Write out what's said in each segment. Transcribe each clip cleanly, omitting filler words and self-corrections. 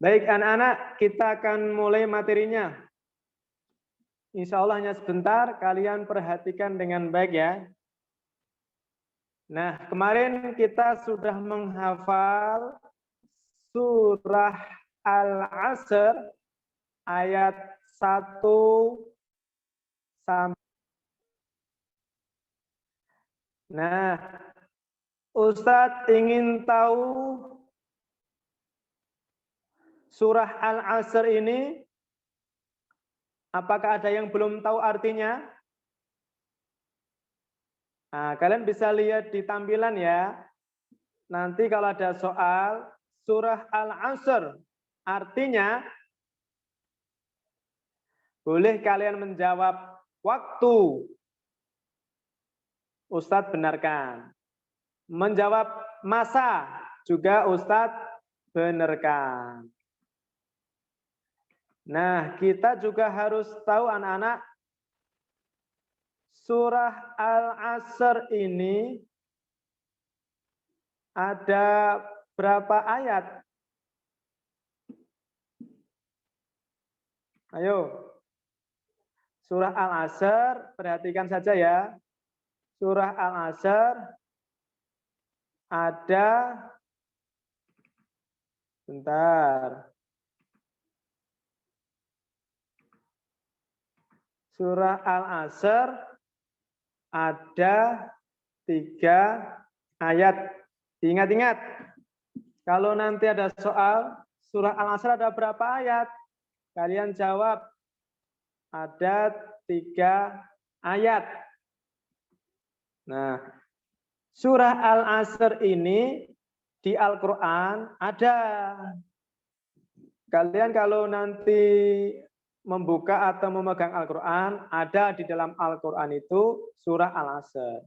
Baik anak-anak, kita akan mulai materinya. Insya Allah hanya sebentar, kalian perhatikan dengan baik ya. Nah, kemarin kita sudah menghafal surah Al-Asr ayat 1 sampai. Nah, Ustadz ingin tahu surah Al-Asr ini, apakah ada yang belum tahu artinya? Nah, kalian bisa lihat di tampilan ya. Nanti kalau ada soal, surah Al-Asr artinya, boleh kalian menjawab waktu. Ustadz benarkan. Menjawab masa juga Ustadz benarkan. Nah, kita juga harus tahu anak-anak, surah Al-Asr ini ada berapa ayat? Ayo. Surah Al-Asr, perhatikan saja ya. Surah Al-Asr ada, bentar. Surah Al-Asr ada 3 ayat. Ingat-ingat, kalau nanti ada soal, surah Al-Asr ada berapa ayat? Kalian jawab, ada 3 ayat. Nah, surah Al-Asr ini di Al-Quran ada. Kalian kalau nanti membuka atau memegang Al-Quran, ada di dalam Al-Quran itu surah Al-Asr.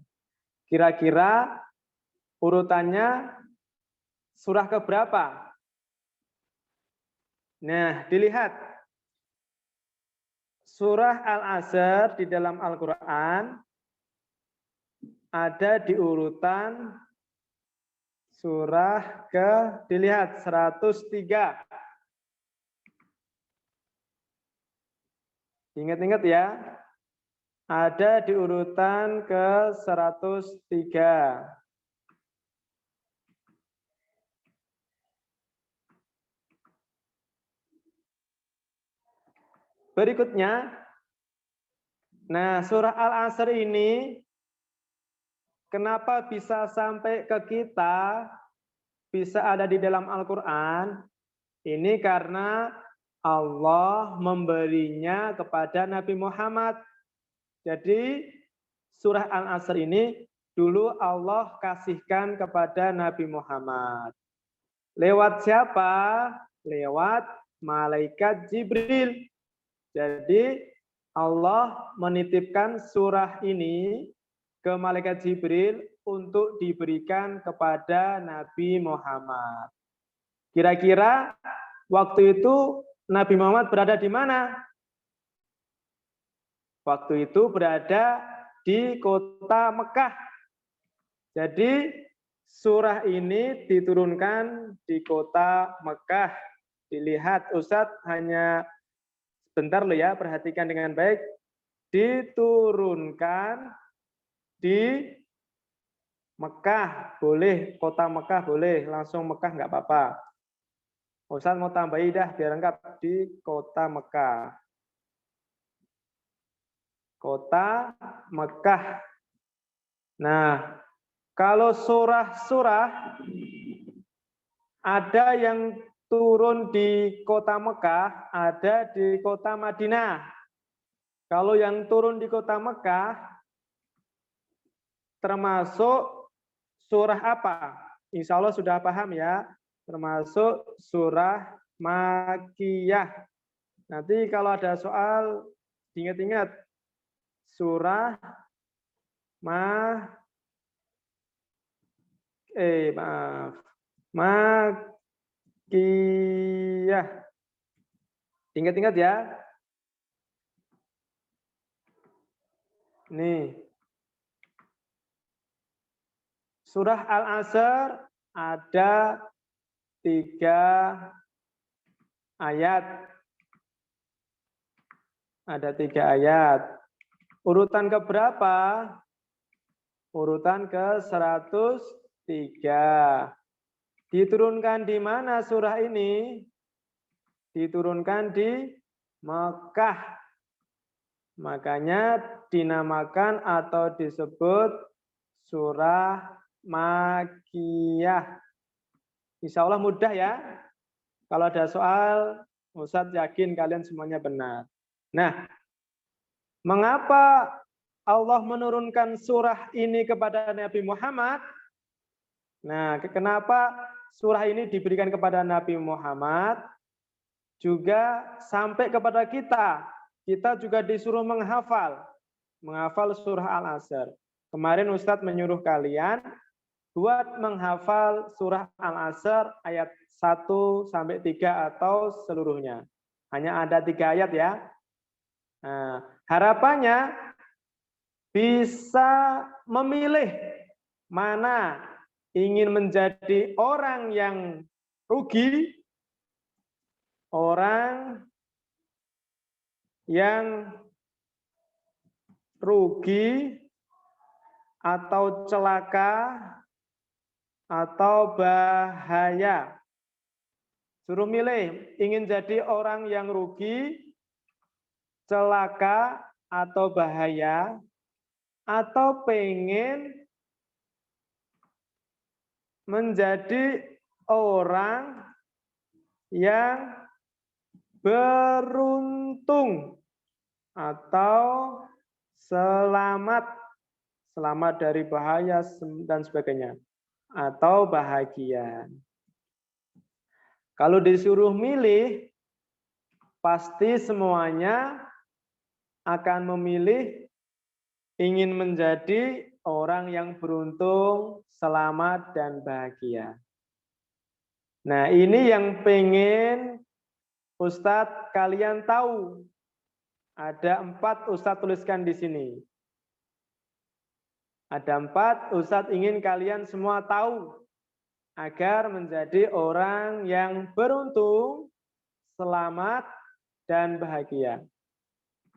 Kira-kira urutannya surah keberapa? Nah, dilihat. Surah Al-Asr di dalam Al-Quran ada di urutan surah dilihat 103. Ingat-ingat ya, ada di urutan ke 103. Berikutnya, nah surah Al-Asr ini kenapa bisa sampai ke kita, bisa ada di dalam Al-Quran? Ini karena Allah memberinya kepada Nabi Muhammad. Jadi surah Al-Asr ini dulu Allah kasihkan kepada Nabi Muhammad. Lewat siapa? Lewat malaikat Jibril. Jadi Allah menitipkan surah ini ke malaikat Jibril untuk diberikan kepada Nabi Muhammad. Kira-kira waktu itu Nabi Muhammad berada di mana? Waktu itu berada di kota Mekah. Jadi surah ini diturunkan di kota Mekah. Dilihat Ustadz hanya sebentar loh ya, perhatikan dengan baik. Diturunkan di Mekah, boleh kota Mekah, boleh langsung Mekah nggak apa-apa. Ustadz mau tambahin dah biar lengkap di kota Mekah. Kota Mekah. Nah, kalau surah-surah ada yang turun di kota Mekah, ada di kota Madinah. Kalau yang turun di kota Mekah termasuk surah apa? Insya Allah sudah paham ya. Termasuk surah Makkiyah. Nanti kalau ada soal, ingat-ingat surah Makkiyah. Ingat-ingat ya. Nih. Surah Al-Asr ada 3 ayat. Ada 3 ayat. Urutan keberapa? Urutan ke-103. Diturunkan di mana surah ini? Diturunkan di Mekah. Makanya dinamakan atau disebut surah Makkiyah. Insya Allah mudah ya. Kalau ada soal, Ustadz yakin kalian semuanya benar. Nah, mengapa Allah menurunkan surah ini kepada Nabi Muhammad? Nah, kenapa surah ini diberikan kepada Nabi Muhammad? Juga sampai kepada kita. Kita juga disuruh menghafal surah Al-Asr. Kemarin Ustadz menyuruh kalian buat menghafal surah Al-Asr ayat 1 sampai 3 atau seluruhnya. Hanya ada 3 ayat ya. Nah, harapannya bisa memilih mana ingin menjadi orang yang rugi, orang yang rugi atau celaka atau bahaya. Suruh milih, ingin jadi orang yang rugi, celaka atau bahaya, atau pengen menjadi orang yang beruntung atau selamat dari bahaya dan sebagainya, atau bahagia. Kalau disuruh milih, pasti semuanya akan memilih ingin menjadi orang yang beruntung, selamat, dan bahagia. Nah, ini yang pengen Ustadz kalian tahu. Ada 4 Ustadz tuliskan di sini. Ada 4 Ustadz ingin kalian semua tahu agar menjadi orang yang beruntung, selamat, dan bahagia.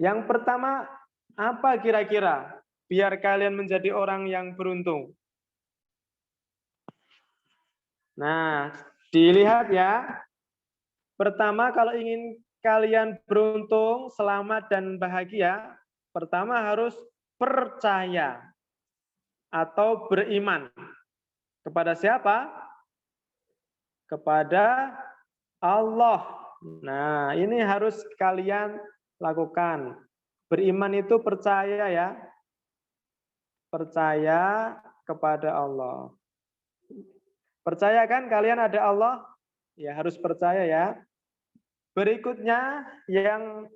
Yang pertama, apa kira-kira biar kalian menjadi orang yang beruntung? Nah, dilihat ya. Pertama, kalau ingin kalian beruntung, selamat, dan bahagia, pertama harus percaya atau beriman. Kepada siapa? Kepada Allah. Nah, ini harus kalian lakukan. Beriman itu percaya ya. Percaya kepada Allah. Percaya kan kalian ada Allah? Ya harus percaya ya. Berikutnya yang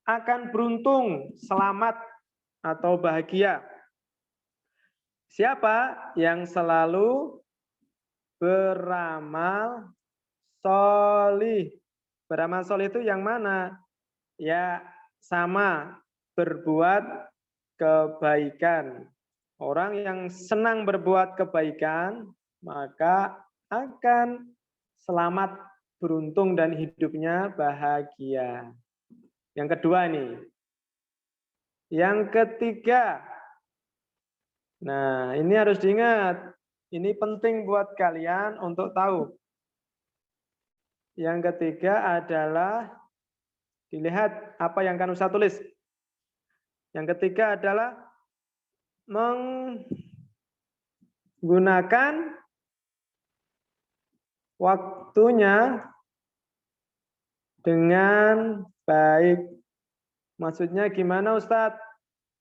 akan beruntung, selamat, atau bahagia. Siapa yang selalu beramal solih? Beramal solih itu yang mana? Ya sama, berbuat kebaikan. Orang yang senang berbuat kebaikan, maka akan selamat, beruntung, dan hidupnya bahagia. Yang kedua nih. Yang ketiga. Nah, ini harus diingat. Ini penting buat kalian untuk tahu. Yang ketiga adalah, dilihat apa yang akan Ustaz tulis. Yang ketiga adalah menggunakan waktunya dengan baik. Maksudnya gimana Ustadz?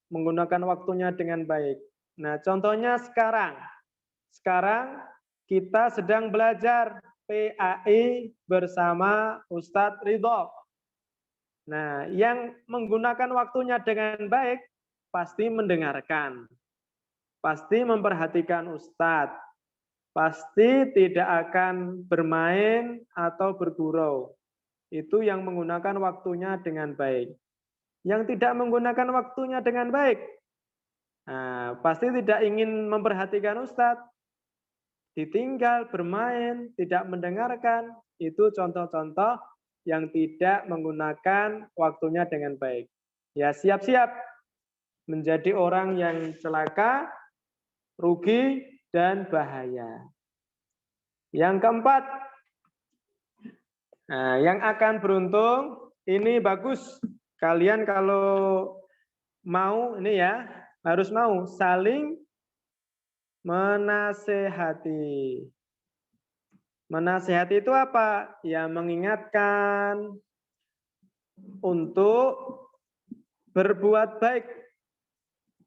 Menggunakan waktunya dengan baik. Nah, contohnya sekarang. Sekarang kita sedang belajar PAI bersama Ustadz Ridho. Nah, yang menggunakan waktunya dengan baik pasti mendengarkan. Pasti memperhatikan Ustadz. Pasti tidak akan bermain atau bergurau. Itu yang menggunakan waktunya dengan baik. Yang tidak menggunakan waktunya dengan baik, nah, pasti tidak ingin memperhatikan Ustadz, ditinggal, bermain, tidak mendengarkan. Itu contoh-contoh yang tidak menggunakan waktunya dengan baik. Ya, siap-siap menjadi orang yang celaka, rugi, dan bahaya. Yang keempat, nah, yang akan beruntung, ini bagus. Kalian kalau mau, ini ya, harus mau saling menasehati. Menasehati itu apa? Ya, mengingatkan untuk berbuat baik.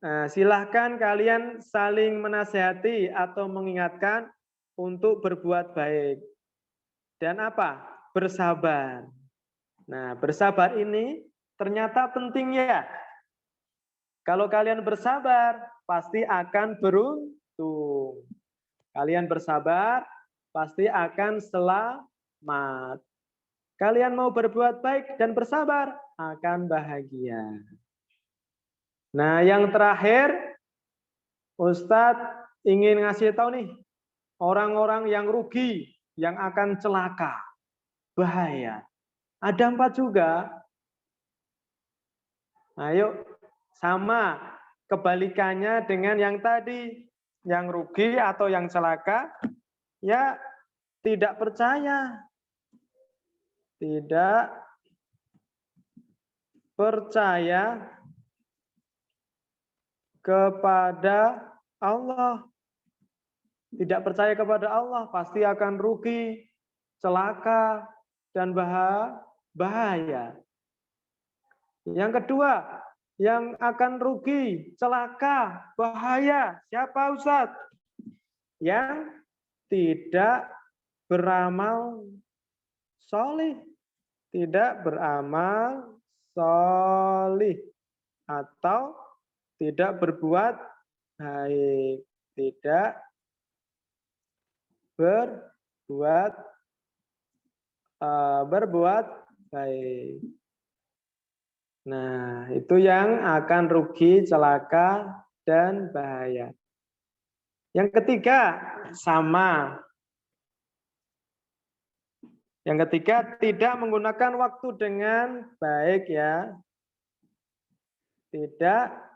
Nah, silahkan kalian saling menasehati atau mengingatkan untuk berbuat baik. Dan apa? Bersabar. Nah, bersabar ini ternyata penting ya. Kalau kalian bersabar, pasti akan beruntung. Kalian bersabar, pasti akan selamat. Kalian mau berbuat baik dan bersabar, akan bahagia. Nah, yang terakhir, Ustadz ingin ngasih tahu nih, orang-orang yang rugi, yang akan celaka, bahaya. Ada 4 juga. Ayo, sama kebalikannya dengan yang tadi, yang rugi atau yang celaka, ya tidak percaya. Tidak percaya kepada Allah. Tidak percaya kepada Allah, pasti akan rugi, celaka, dan bahaya. Yang kedua, yang akan rugi, celaka, bahaya. Siapa Ustadz? Yang tidak beramal solih. Tidak beramal solih. Atau tidak berbuat baik. Tidak berbuat baik. Nah, itu yang akan rugi, celaka, dan bahaya. Yang ketiga, sama. Yang ketiga, tidak menggunakan waktu dengan baik ya. Tidak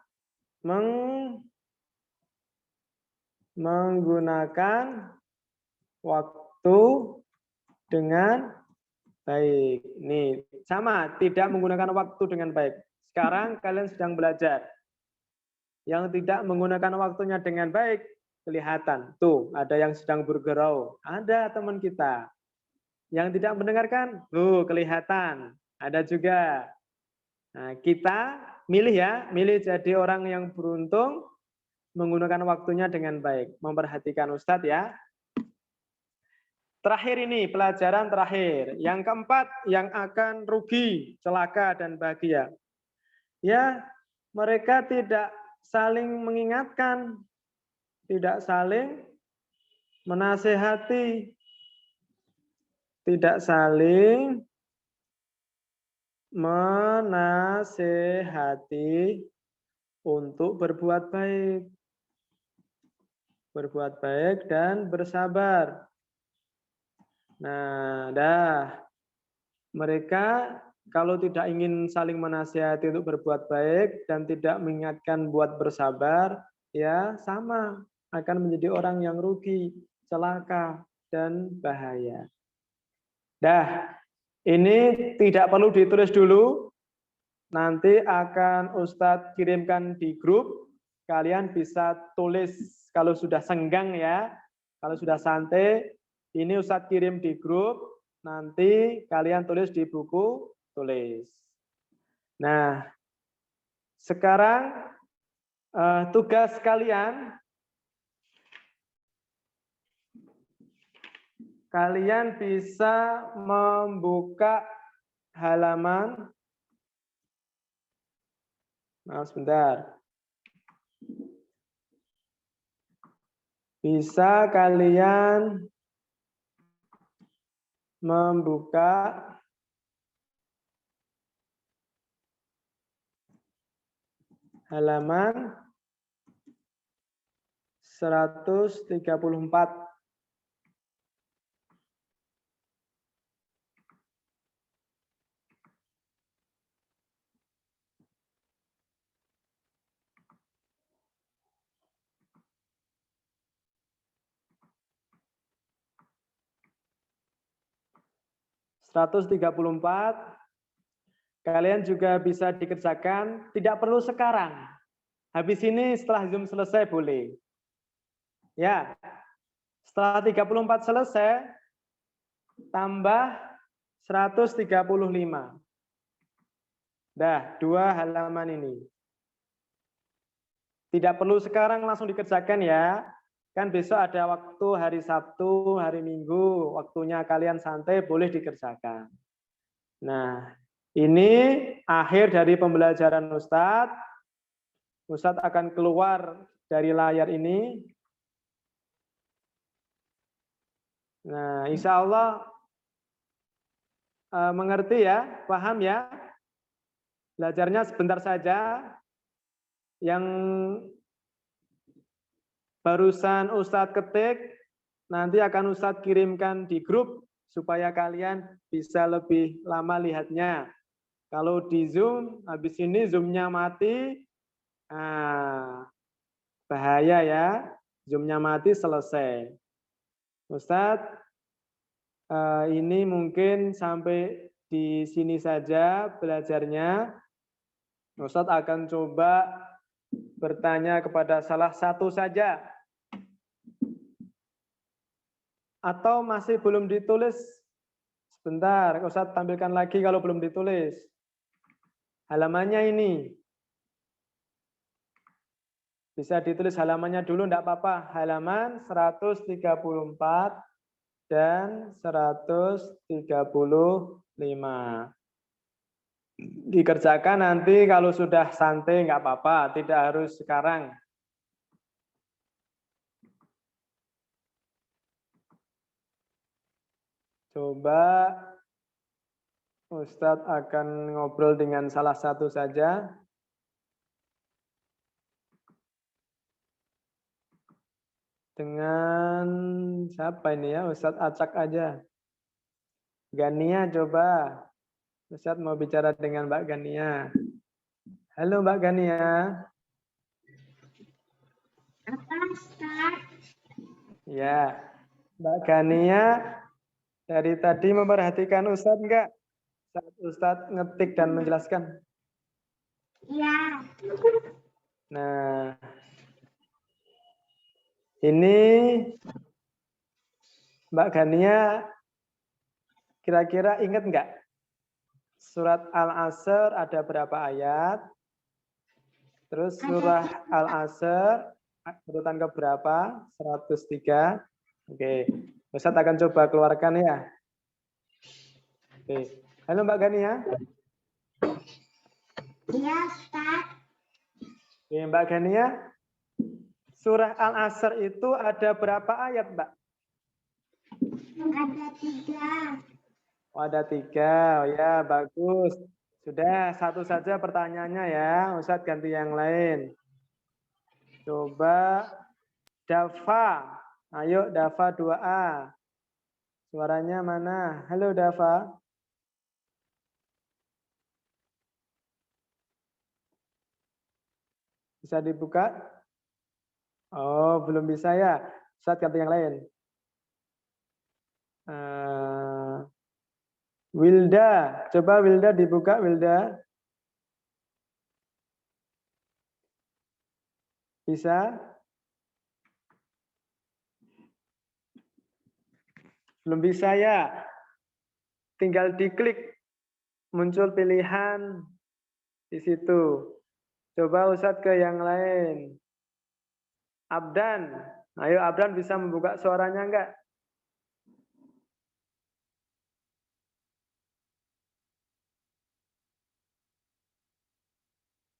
menggunakan waktu dengan baik. Nih, sama, tidak menggunakan waktu dengan baik. Sekarang kalian sedang belajar. Yang tidak menggunakan waktunya dengan baik, kelihatan. Tuh, ada yang sedang bergurau. Ada teman kita. Yang tidak mendengarkan, tuh kelihatan. Ada juga. Nah, kita milih ya, milih jadi orang yang beruntung, menggunakan waktunya dengan baik. Memperhatikan Ustadz ya. Terakhir ini, pelajaran terakhir. Yang keempat, yang akan rugi, celaka, dan bahagia. Ya, mereka tidak saling mengingatkan, tidak saling menasehati, tidak saling menasehati untuk berbuat baik. Berbuat baik dan bersabar. Nah, mereka kalau tidak ingin saling menasihati untuk berbuat baik dan tidak mengingatkan buat bersabar, ya sama akan menjadi orang yang rugi, celaka, dan bahaya. Ini tidak perlu ditulis dulu, nanti akan Ustadz kirimkan di grup, kalian bisa tulis kalau sudah senggang ya, kalau sudah santai, ini Ustadz kirim di grup, nanti kalian tulis di buku tulis. Nah, sekarang tugas kalian bisa membuka halaman. Maaf sebentar. Bisa kalian membuka halaman 134. 134. Kalian juga bisa dikerjakan, tidak perlu sekarang. Habis ini setelah Zoom selesai boleh. Ya, setelah 34 selesai, tambah 135. Dah, 2 halaman ini. Tidak perlu sekarang langsung dikerjakan ya. Kan besok ada waktu hari Sabtu, hari Minggu, waktunya kalian santai boleh dikerjakan. Nah, ini akhir dari pembelajaran Ustadz. Ustadz akan keluar dari layar ini. Nah, insya Allah mengerti ya, paham ya. Belajarnya sebentar saja. Yang barusan Ustadz ketik, nanti akan Ustadz kirimkan di grup supaya kalian bisa lebih lama lihatnya. Kalau di Zoom, habis ini Zoom-nya mati, bahaya ya, Zoom-nya mati selesai. Ustadz, ini mungkin sampai di sini saja belajarnya. Ustadz akan coba bertanya kepada salah satu saja. Atau masih belum ditulis? Sebentar, Ustadz tampilkan lagi kalau belum ditulis. Halamannya ini. Bisa ditulis halamannya dulu, enggak apa-apa. Halaman 134 dan 135. Dikerjakan nanti kalau sudah santai enggak apa-apa, tidak harus sekarang. Coba Ustadz akan ngobrol dengan salah satu saja. Dengan siapa ini ya? Ustadz acak aja. Gania coba. Ustadz mau bicara dengan Mbak Gania. Halo Mbak Gania. Apa Ustadz? Ya, Mbak Gania dari tadi memperhatikan Ustadz enggak? Saat Ustadz ngetik dan menjelaskan. Iya. Nah, ini Mbak Gania kira-kira ingat enggak? Surat Al-Asr ada berapa ayat? Terus surah Al-Asr urutan ke berapa? 103. Oke, Ustadz akan coba keluarkan ya. Oke. Halo Mbak Gania. Iya Ustadz. Oke, Mbak Gania. Surah Al-Asr itu ada berapa ayat, Mbak? Ada 3. Oh, ada 3. Oh, ya, bagus. Sudah, satu saja pertanyaannya ya. Ustadz ganti yang lain. Coba Dafa. Ayo Dafa 2A. Suaranya mana? Halo Dafa. Bisa dibuka? Oh, belum bisa ya. Ustadz ganti yang lain. Wilda. Coba Wilda dibuka, Wilda. Bisa? Belum bisa ya? Tinggal diklik. Muncul pilihan di situ. Coba Ustadz ke yang lain. Abdan. Ayo Abdan bisa membuka suaranya enggak?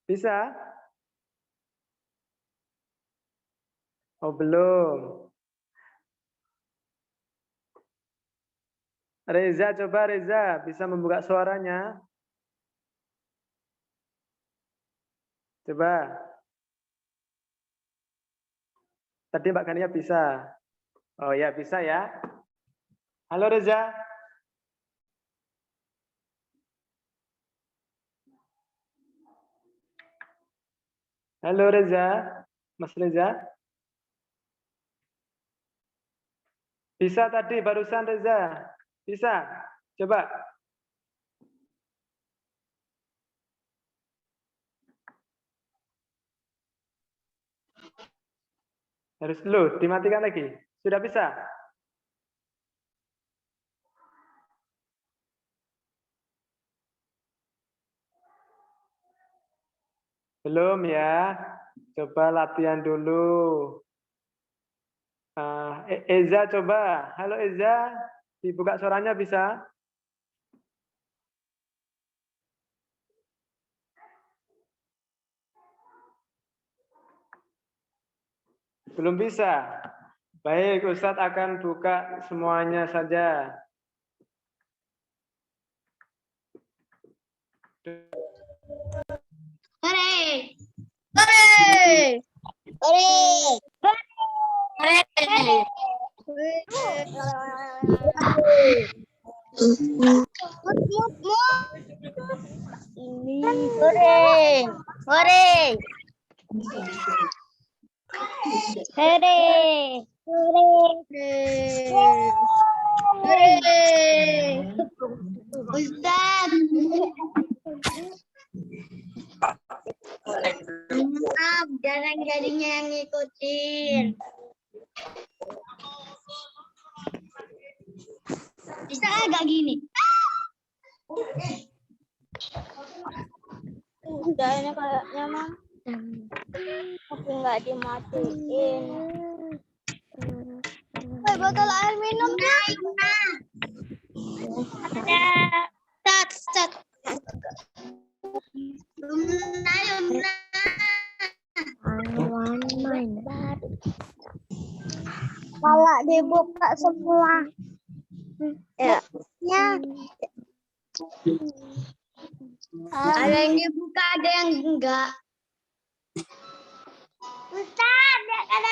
Bisa? Oh belum. Reza, coba Reza bisa membuka suaranya. Coba. Tadi Mbak Gania bisa. Oh ya bisa ya. Halo Reza. Halo Reza. Mas Reza. Bisa tadi barusan Reza. Bisa. Coba. Harus dulu, dimatikan lagi. Sudah bisa? Belum ya? Coba latihan dulu. Eza coba. Halo Eza, dibuka suaranya bisa? Belum bisa? Baik, Ustadz akan buka semuanya saja. Hore! Hore! Hore! Hore! Hore! Hore! Hore! Hore! Ustaz. Maaf, jarang jadinya yang ngikutin. Bisa agak gini. Udahnya kayaknya mah. Tapi nggak dimatiin. Botol air minumnya. Ada. Stat. Lumna. Kalau dibuka semua. Ya. Ada yang dibuka, ada yang enggak. Ustaz, ada